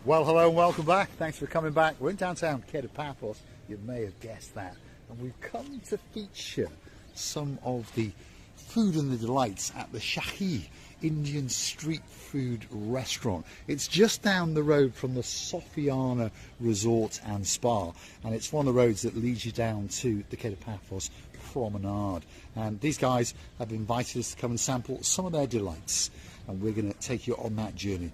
Well, hello and welcome back. Thanks for coming back. We're in downtown Kato Paphos. You may have guessed that. And we've come to feature some of the food and the delights at the Shahi Indian street food restaurant. It's just down the road from the Sofiana Resort and Spa, and it's one of the roads that leads you down to the Kato Paphos promenade. And these guys have invited us to come and sample some of their delights, and we're going to take you on that journey.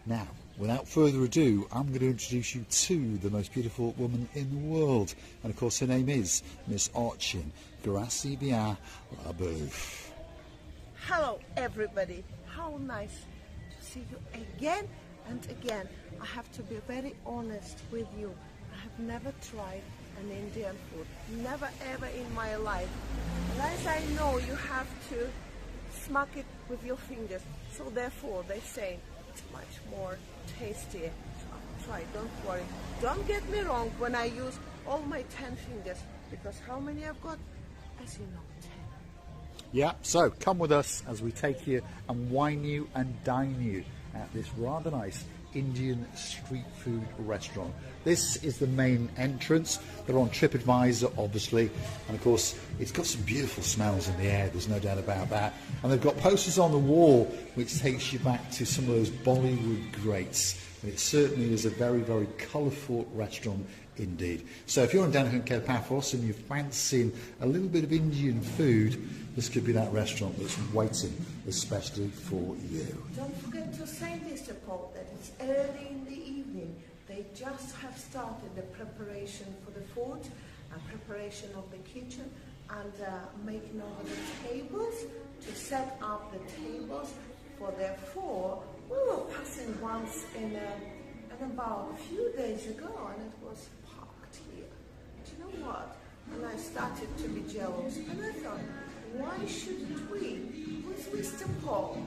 Now, without further ado, I'm going to introduce you to the most beautiful woman in the world. And of course, her name is Miss Archin. Grazie bien la bouffe. Hello everybody, how nice to see you again and again. I have to be very honest with you. I have never tried an Indian food, never ever in my life. And as I know, you have to smack it with your fingers, so therefore they say it's much more tastier. So I'll try, don't worry. Don't get me wrong when I use all my 10 fingers, because how many I've got? As you know, 10. Yeah, so come with us as we take you and wine you and dine you at this rather nice Indian street food restaurant. This is the main entrance. They're on TripAdvisor, obviously, and of course it's got some beautiful smells in the air, there's no doubt about that. And they've got posters on the wall which takes you back to some of those Bollywood greats. And it certainly is a very, very colourful restaurant indeed. So if you're in downtown Kato Paphos and you're fancying a little bit of Indian food, this could be that restaurant that's waiting especially for you. Don't forget to say, Mr. Paul, that it's early in the evening. They just have started the preparation for the food, preparation of the kitchen, and making over the tables to set up the tables for their four. We were passing once in about a few days ago, and it was packed here. Do you know what? And I started to be jealous, and I thought, why shouldn't we? Who's Mr. Paul?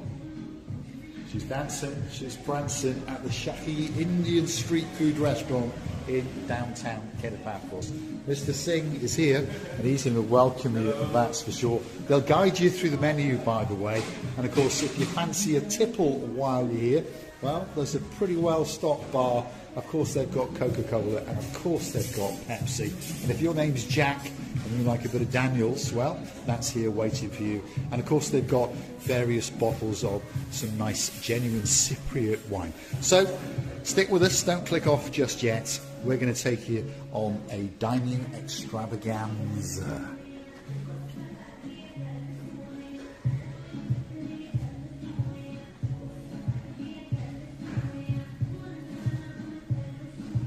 She's dancing, she's prancing at the Shahi Indian street food restaurant in downtown Kato Paphos. Mr. Singh is here and he's going to welcome you, that's for sure. They'll guide you through the menu, by the way, and of course if you fancy a tipple while you're here, well, there's a pretty well-stocked bar. Of course they've got Coca-Cola and of course they've got Pepsi. And if your name's Jack and you like a bit of Daniels, well, that's here waiting for you. And of course they've got various bottles of some nice, genuine Cypriot wine. So stick with us, don't click off just yet. We're going to take you on a dining extravaganza.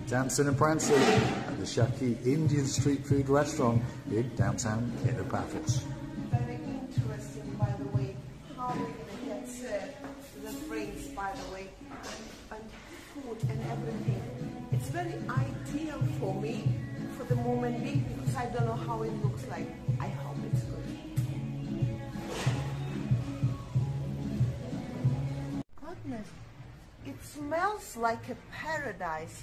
Dancing and prancing at the Shahi Indian street food restaurant in downtown Kato Paphos. Very interesting, by the way, how we're going to get served the drinks, by the way, and food and everything. It's very ideal for me for the moment being, because I don't know how it looks like. I hope it's good. Goodness, it smells like a paradise.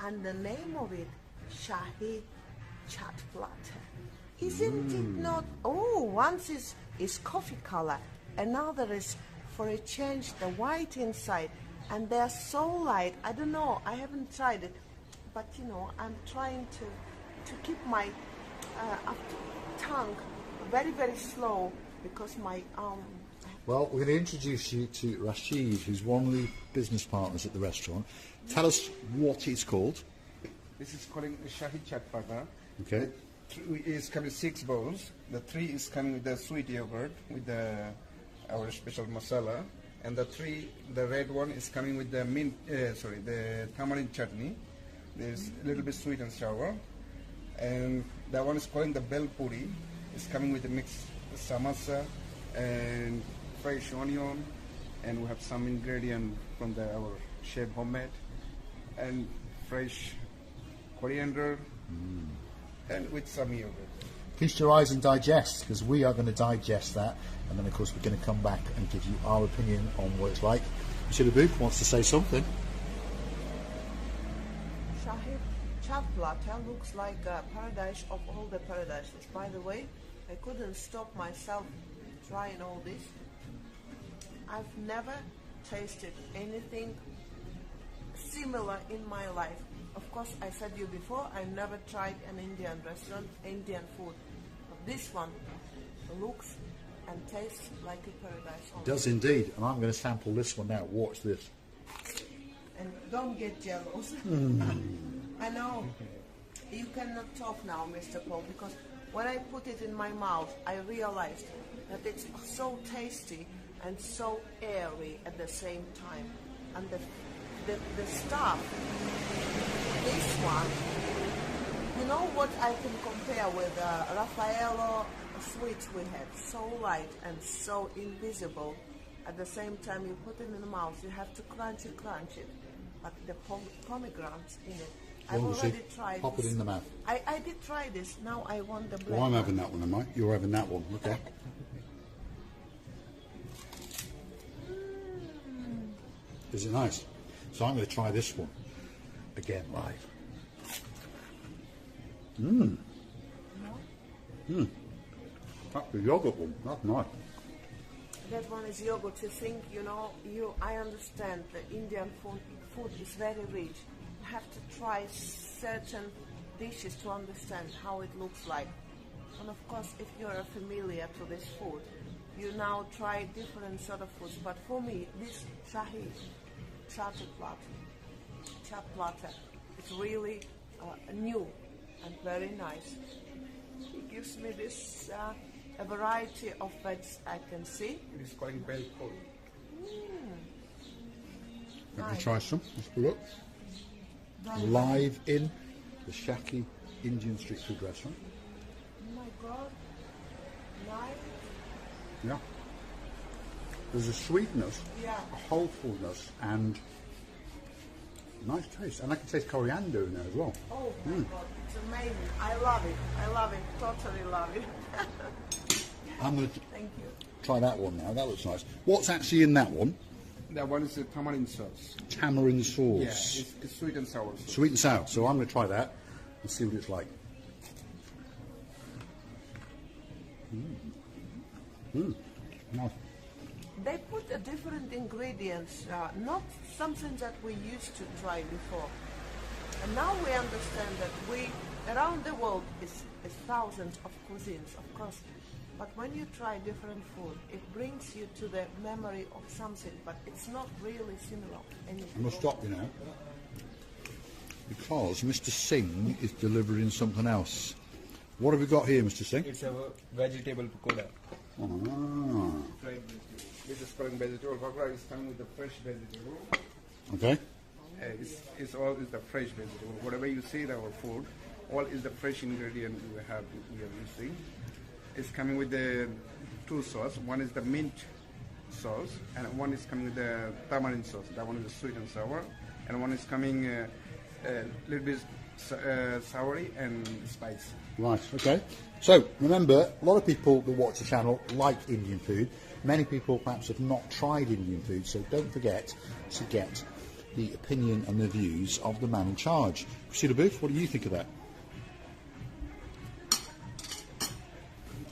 And the name of it, Shahi Chat Platter. Isn't it not? Oh, one is coffee color, another is, for a change, the white inside. And they're so light. I don't know, I haven't tried it. But you know, I'm trying to keep my tongue very, very slow, because my Well, we're going to introduce you to Rashid, who's one of the business partners at the restaurant. Tell us what it's called. This is calling Shahi Chat Platter. Okay. The 3 is coming 6 bowls. The 3 is coming with the sweet yogurt with our special masala, and the red one is coming with the the tamarind chutney. There's a little bit sweet and sour, and that one is calling the bel puri. It's coming with the mixed samosa and fresh onion, and we have some ingredient from our chef homemade, and fresh coriander, and with some yogurt. Feast your eyes and digest, because we are going to digest that, and then of course we're going to come back and give you our opinion on what it's like. Monsieur Le Bouf wants to say something. Shahi Chat Platter looks like a paradise of all the paradises. By the way, I couldn't stop myself trying all this. I've never tasted anything similar in my life. Of course, I said you before, I never tried an Indian restaurant, Indian food. But this one looks and tastes like a paradise. It does indeed. And I'm going to sample this one now. Watch this. And don't get jealous. I know you cannot talk now, Mr. Paul, because when I put it in my mouth, I realized that it's so tasty and so airy at the same time. And the stuff, this one, you know what I can compare with Raffaello sweets we had, so light and so invisible. At the same time, you put it in the mouth, you have to crunch it, but the pomegranates in it. I've already tried Pop this. it in the mouth. I did try this, now I want the black Well, I'm one. having that one, am I? You're having that one, okay. Is it nice? So I'm going to try this one again live. That's the yogurt one. That's nice. That one is yogurt. You think, I understand the Indian food is very rich. You have to try certain dishes to understand how it looks like. And of course, if you're familiar to this food, you now try different sort of foods. But for me, this Shahi, chap platter, it's really new and very nice. It gives me this a variety of veggies I can see. It is called bell pole. Let me try some. Let's have a look. Live in the Shahi Indian street food restaurant. Oh my God. Nice. Yeah. There's a sweetness, Yeah. a wholefulness, and nice taste. And I can taste coriander in there as well. Oh my God, it's amazing. I love it, totally love it. I'm going to Thank you. try that one now. That looks nice. What's actually in that one? That one is the tamarind sauce. Tamarind sauce. Yeah, it's sweet and sour. Sauce. Sweet and sour. So I'm going to try that and see what it's like. Nice. They put a different ingredients, not something that we used to try before. And now we understand that around the world is thousands of cuisines, of course. But when you try different food, it brings you to the memory of something, but it's not really similar. I must stop you now because Mr. Singh is delivering something else. What have we got here, Mr. Singh? It's a vegetable pakoda. Ah, Fried vegetable. This is called vegetable pakora. It's coming with the fresh vegetable. okay. It's all is the fresh vegetable. Whatever you see in our food, all is the fresh ingredient we are using. It's coming with the two sauce. One is the mint sauce, and one is coming with the tamarind sauce. That one is the sweet and sour, and one is coming a little bit soury and spicy. Right, okay. So, remember, a lot of people that watch the channel like Indian food. Many people perhaps have not tried Indian food, so don't forget to get the opinion and the views of the man in charge. Christina Booth, what do you think of that?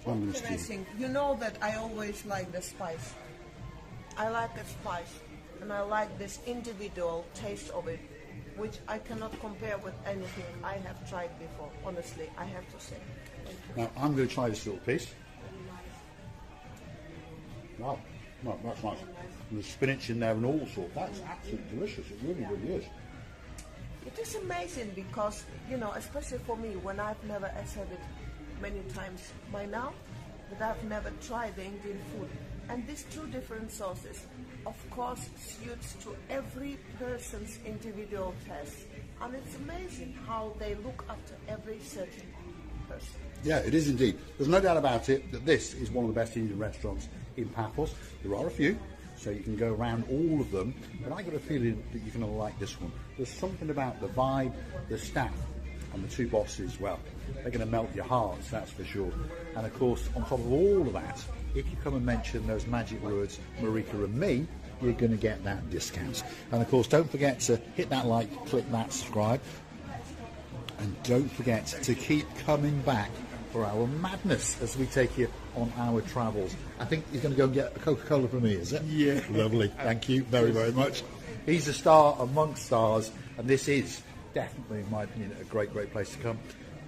I'm going to steal. Interesting. You know that I always like the spice. I like the spice, and I like this individual taste of it, which I cannot compare with anything I have tried before. Honestly, I have to say. Thank you. Now, I'm going to try this little piece. Wow, no, that's nice. And there's spinach in there and all sorts. That's absolutely delicious. It really, really is. It is amazing because, especially for me, when I've never said it many times by now, that I've never tried the Indian food. And these two different sauces, of course, suits to every person's individual taste. And it's amazing how they look after every certain person. Yeah, it is indeed. There's no doubt about it that this is one of the best Indian restaurants in Paphos. There are a few, so you can go around all of them, but I got a feeling that you're going to like this one. There's something about the vibe, the staff, and the two bosses, well, they're going to melt your hearts, that's for sure. And of course, on top of all of that, if you come and mention those magic words, Marika and me, you're going to get that discount. And of course, don't forget to hit that like, click that subscribe, and don't forget to keep coming back for our madness as we take you on our travels. I think he's going to go and get a Coca-Cola for me, is it? Yeah. Lovely. Thank you very, very much. He's a star amongst stars, and this is definitely, in my opinion, a great, great place to come.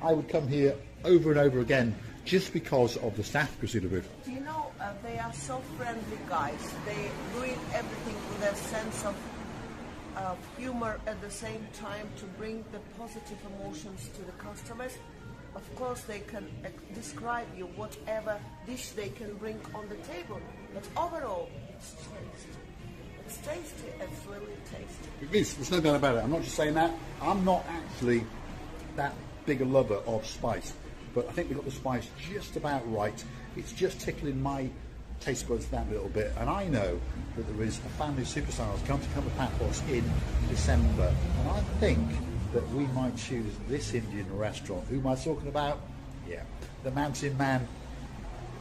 I would come here over and over again just because of the staff, Christina Booth. Do you know, they are so friendly guys. They doing everything with a sense of humor at the same time to bring the positive emotions to the customers. Of course, they can describe you whatever dish they can bring on the table, but overall, it's tasty. It's tasty. It's really tasty. It is. There's no doubt about it. I'm not just saying that. I'm not actually that big a lover of spice, but I think we got the spice just about right. It's just tickling my taste buds that little bit, and I know that there is a family of superstars come to Kato Paphos in December, and I think that we might choose this Indian restaurant. Who am I talking about? Yeah, the Mountain Man.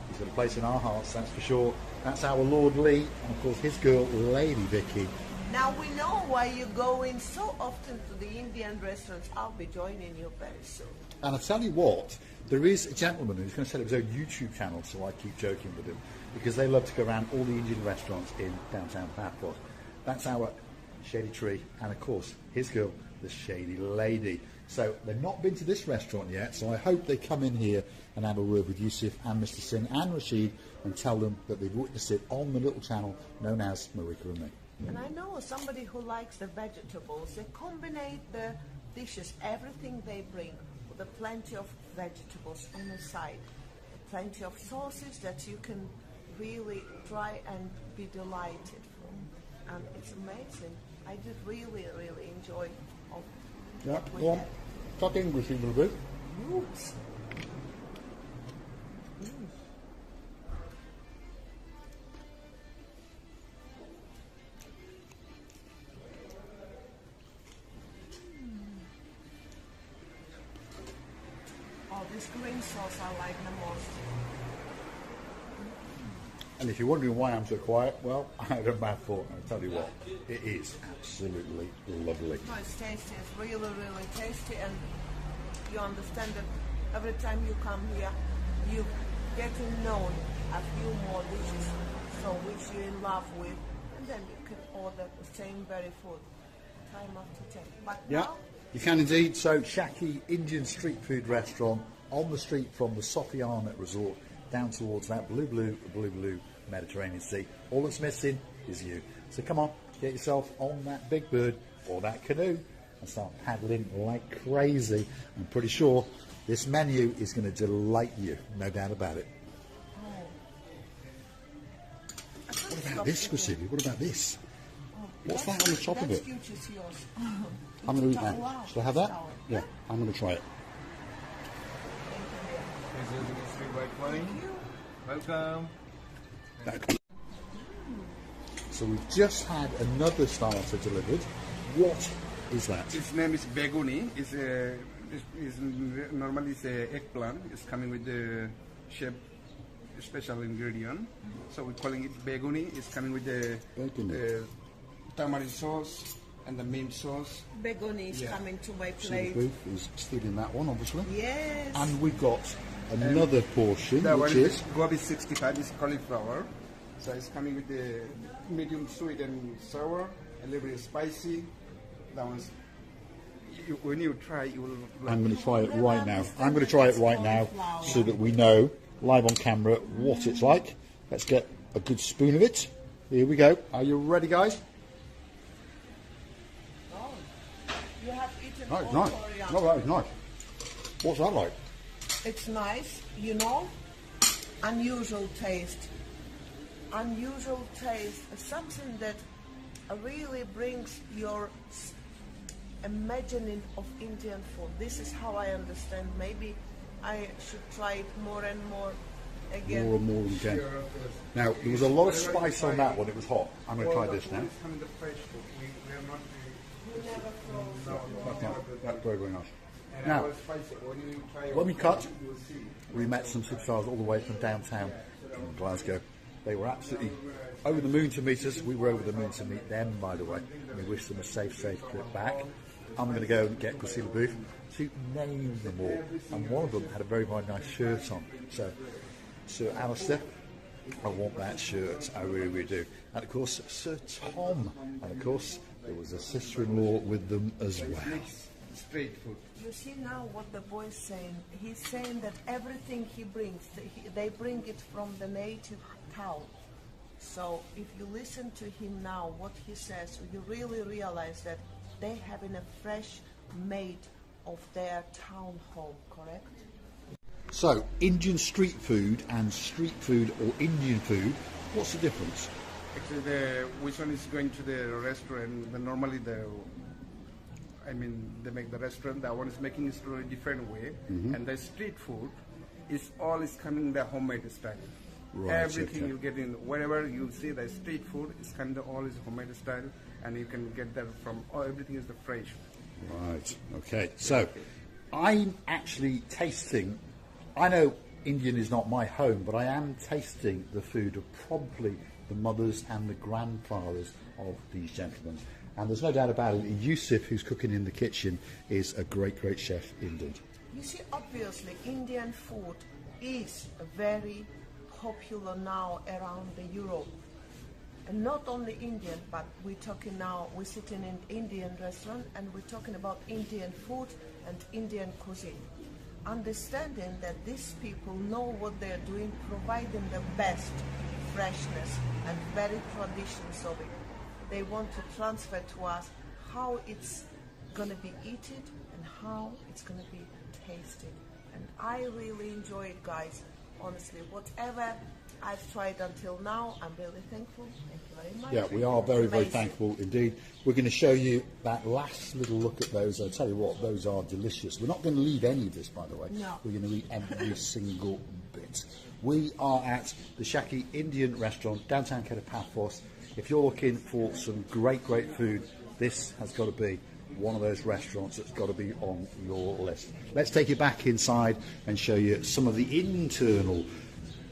He's got a place in our hearts, that's for sure. That's our Lord Lee, and of course his girl, Lady Vicky. Now we know why you go in so often to the Indian restaurants. I'll be joining you very soon. And I tell you what, there is a gentleman who's going to set up his own YouTube channel, so I keep joking with him, because they love to go around all the Indian restaurants in downtown Paphos. That's our Shady Tree, and of course his girl, the Shady Lady. So they've not been to this restaurant yet, so I hope they come in here and have a word with Yusuf and Mr. Singh and Rashid and tell them that they've witnessed it on the little channel known as Marika and me. And I know somebody who likes the vegetables. They combine the dishes, everything they bring, with plenty of vegetables on the side, plenty of sauces that you can really try and be delighted from. And it's amazing. I did really, really enjoy all Yeah, what we go on. had. Talk English a little bit. Oops. Oh, this green sauce I like the most. And if you're wondering why I'm so quiet, well, I had a mouthful. I'll tell you what, it is absolutely lovely. No, it's tasty. It's really, really tasty, and you understand that every time you come here, you get to know a few more dishes, so which you're in love with, and then you can order the same very food time after time. But Yeah, now, you can indeed. So, Shahi Indian street food restaurant on the street from the Sofiana Resort down towards that blue Mediterranean Sea. All that's missing is you. So come on, get yourself on that big bird or that canoe and start paddling like crazy. I'm pretty sure this menu is going to delight you, no doubt about it. What about this, Chrissy? What about this? What's that on the top of it? That's huge, it's yours. I'm going to eat that. Wow. Shall I have that? Sour. Yeah, I'm going to try it. Welcome. So we've just had another starter delivered. What is that? Its name is beguni. Normally it's a eggplant. It's coming with the chef special ingredient. So we're calling it beguni. It's coming with the Beguni. tamarind sauce and the mint sauce. Begoni is Yeah. coming to my So the plate. booth is stealing that one, obviously. Yes. And we've got another portion, That which one is gobi 65 is cauliflower. So it's coming with the medium sweet and sour, a little bit spicy. That one's when you try, you will. I'm going to try it right now. I'm going to try it right now so that we know live on camera what it's like. Let's get a good spoon of it. Here we go. Are you ready, guys? Oh, you have eaten Oh, it's all nice. coriander. Oh, that is nice. What's that like? It's nice, you know, unusual taste. Unusual taste, something that really brings your imagining of Indian food. This is how I understand. Maybe I should try it more and more again. More and more again. Now, there was a lot of spice on that one. It was hot. I'm going to try this now. It's coming the fresh food. We are not. We never froze. That's nice. That's very, very nice. And Now, our spicy. When you try when we cut, you will see. we met some superstars all the way from downtown in Glasgow. They were absolutely over the moon to meet us. We were over the moon to meet them, by the way. We wish them a safe trip back. I'm going to go and get Christina Booth to name them all. And one of them had a very, very nice shirt on. So, Sir Alistair, I want that shirt. I really, really do. And of course, Sir Tom. And of course, There was a sister-in-law with them as It's well. mixed street food. You see now what the boy is saying. He's saying that everything he brings, they bring it from the native town. So if you listen to him now, what he says, you really realize that they having a fresh made of their town home, correct? So, Indian street food and street food or Indian food, what's the difference? Actually, which one is going to the restaurant? Normally, they make the restaurant. That one is making it a different way, and the street food is coming the homemade style. Right, Everything okay. you get in wherever you see the street food is kind of all is homemade style, and you can get that from everything is the fresh. Right, okay. So, I'm actually tasting, I know Indian is not my home, but I am tasting the food of probably the mothers and the grandfathers of these gentlemen. And there's no doubt about it, Yusuf, who's cooking in the kitchen, is a great, great chef indeed. You see, obviously, Indian food is very popular now around the Europe. And not only Indian, but we're talking now, we're sitting in Indian restaurant and we're talking about Indian food and Indian cuisine. Understanding that these people know what they're doing, providing the best freshness and very traditions of it. They want to transfer to us how it's going to be eaten and how it's going to be tasted. And I really enjoy it, guys. Honestly, whatever I've tried until now, I'm really thankful. Thank you very much. Yeah, we are very, very Amazing. thankful indeed. We're going to show you that last little look at those. I'll tell you what, those are delicious. We're not going to leave any of this, by the way. No. We're going to eat every single bit. We are at the Shahi Indian restaurant, downtown Kato Paphos. If you're looking for some great, great food, this has got to be one of those restaurants that's got to be on your list. Let's take you back inside and show you some of the internal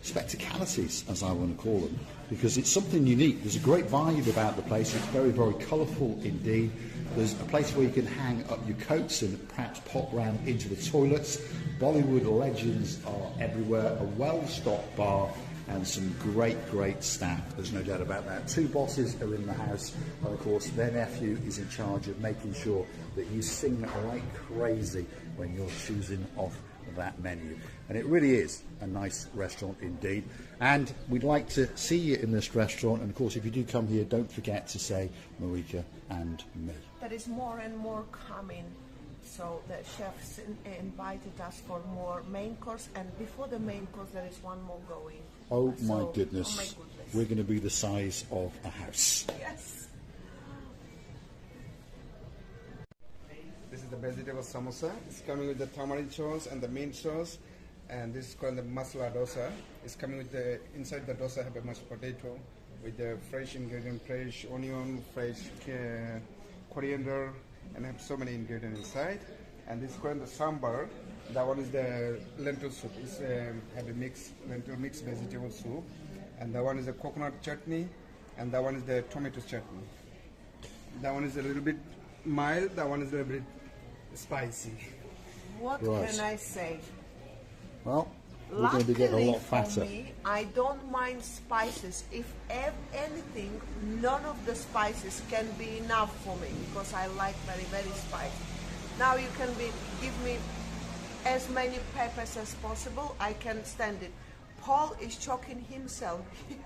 spectacalities, as I want to call them, because it's something unique. There's a great vibe about the place. It's very, very colourful indeed. There's a place where you can hang up your coats and perhaps pop round into the toilets. Bollywood legends are everywhere. A well-stocked bar and some great, great staff. There's no doubt about that. Two bosses are in the house, and of course their nephew is in charge of making sure that you sing like crazy when you're choosing off that menu. And it really is a nice restaurant indeed. And we'd like to see you in this restaurant. And of course, if you do come here, don't forget to say Marika and me. There is more and more coming. So the chefs invited us for more main course, and before the main course there is one more going. Oh So- my goodness. Oh my goodness. We're going to be the size of a house. Yes. This is the vegetable samosa. It's coming with the tamarind sauce and the mint sauce, and this is called the masala dosa. It's coming with the inside the dosa have a mashed potato with the fresh ingredient, fresh onion, fresh coriander, and have so many ingredients inside. And this is called the sambar. That one is the lentil soup. It's have a mixed vegetable soup, and that one is the coconut chutney, and that one is the tomato chutney. That one is a little bit mild. That one is a little bit spicy. What Right. can I say? Well, we're going to be getting a Luckily lot fatter. for me, I don't mind spices. If anything, none of the spices can be enough for me because I like very, very spicy. Now you can give me as many peppers as possible. I can stand it. Paul is choking himself.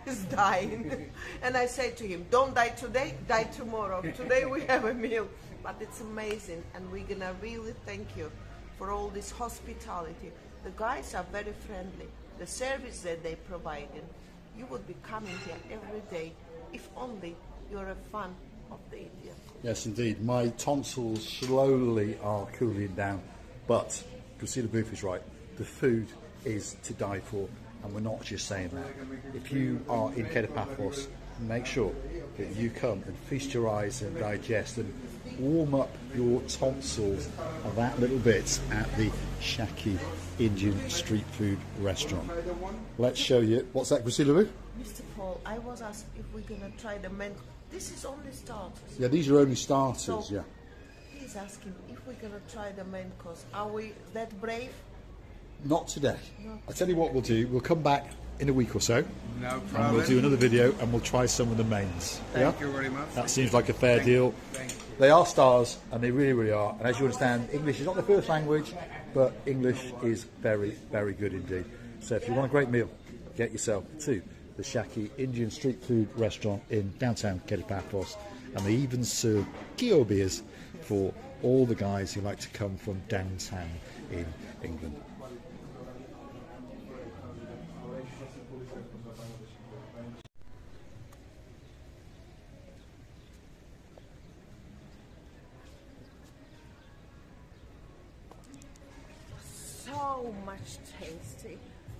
He's dying. And I say to him, don't die today, die tomorrow. Today we have a meal. But it's amazing, and we're going to really thank you for all this hospitality. The guys are very friendly. The service that they provide, you would be coming here every day if only you're a fan of the Indian food. Yes, indeed. My tonsils slowly are cooling down, but Priscilla Booth is right. The food is to die for, and we're not just saying that. If you are in Kato Paphos, make sure that you come and feast your eyes and digest and warm up your tonsils of that little bit at the Shahi Indian street food restaurant. Let's show you. What's that, Priscilla Booth? Mr. Paul, I was asked if we're going to try the main. This is only starters. Yeah, these are only starters, So, yeah. He's asking if we're going to try the main course. Are we that brave? Not today. I tell you what we'll do. We'll come back in a week or so. No And problem. we'll do another video and we'll try some of the mains. Thank you very much. That seems like a fair Thank deal. you. Thank you. They are stars, and they really, really are. And as you understand, English is not their first language, but English is very, very good indeed. So if you want a great meal, get yourself to the Shahi Indian street food restaurant in downtown Kato Paphos. And they even serve Kio beers for all the guys who like to come from downtown in England. So much tasty,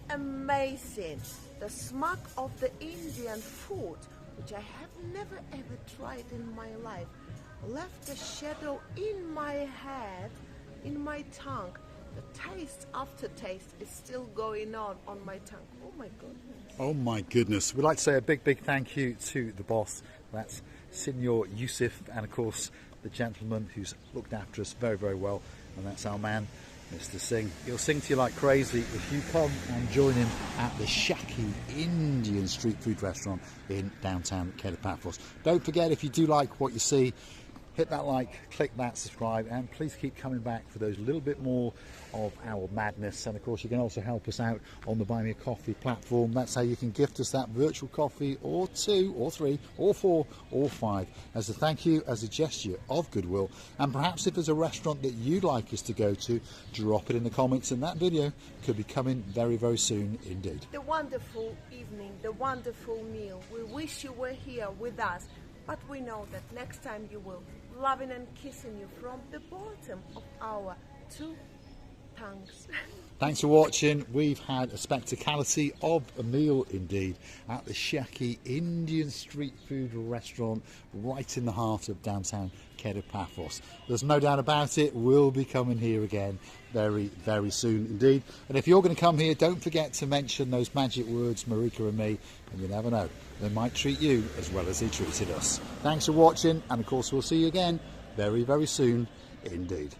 amazing. The smack of the Indian food, which I have never ever tried in my life, left a shadow in my head, in my tongue. The taste, aftertaste, is still going on my tongue. Oh my goodness. Oh my goodness. We'd like to say a big, big thank you to the boss. That's Senor Yusuf, and of course the gentleman who's looked after us very, very well, and that's our man, Mr. Singh. He'll sing to you like crazy if you come and join him at the Shahi Indian street food restaurant in downtown Kato Paphos. Don't forget, if you do like what you see, hit that like, click that subscribe, and please keep coming back for those little bit more of our madness. And of course you can also help us out on the Buy Me a Coffee platform. That's how you can gift us that virtual coffee, or 2 or 3 or 4 or 5, as a thank you, as a gesture of goodwill. And perhaps if there's a restaurant that you'd like us to go to, drop it in the comments, and that video could be coming very, very soon indeed. The wonderful evening, the wonderful meal. We wish you were here with us, but we know that next time you will. Loving and kissing you from the bottom of our 2 tongues. Thanks for watching. We've had a spectacality of a meal indeed at the Shahi Indian street food restaurant right in the heart of downtown Kato Paphos. There's no doubt about it, we'll be coming here again very, very soon indeed. And if you're going to come here, don't forget to mention those magic words, Marika and me, and you never know, they might treat you as well as they treated us. Thanks for watching, and of course we'll see you again very, very soon indeed.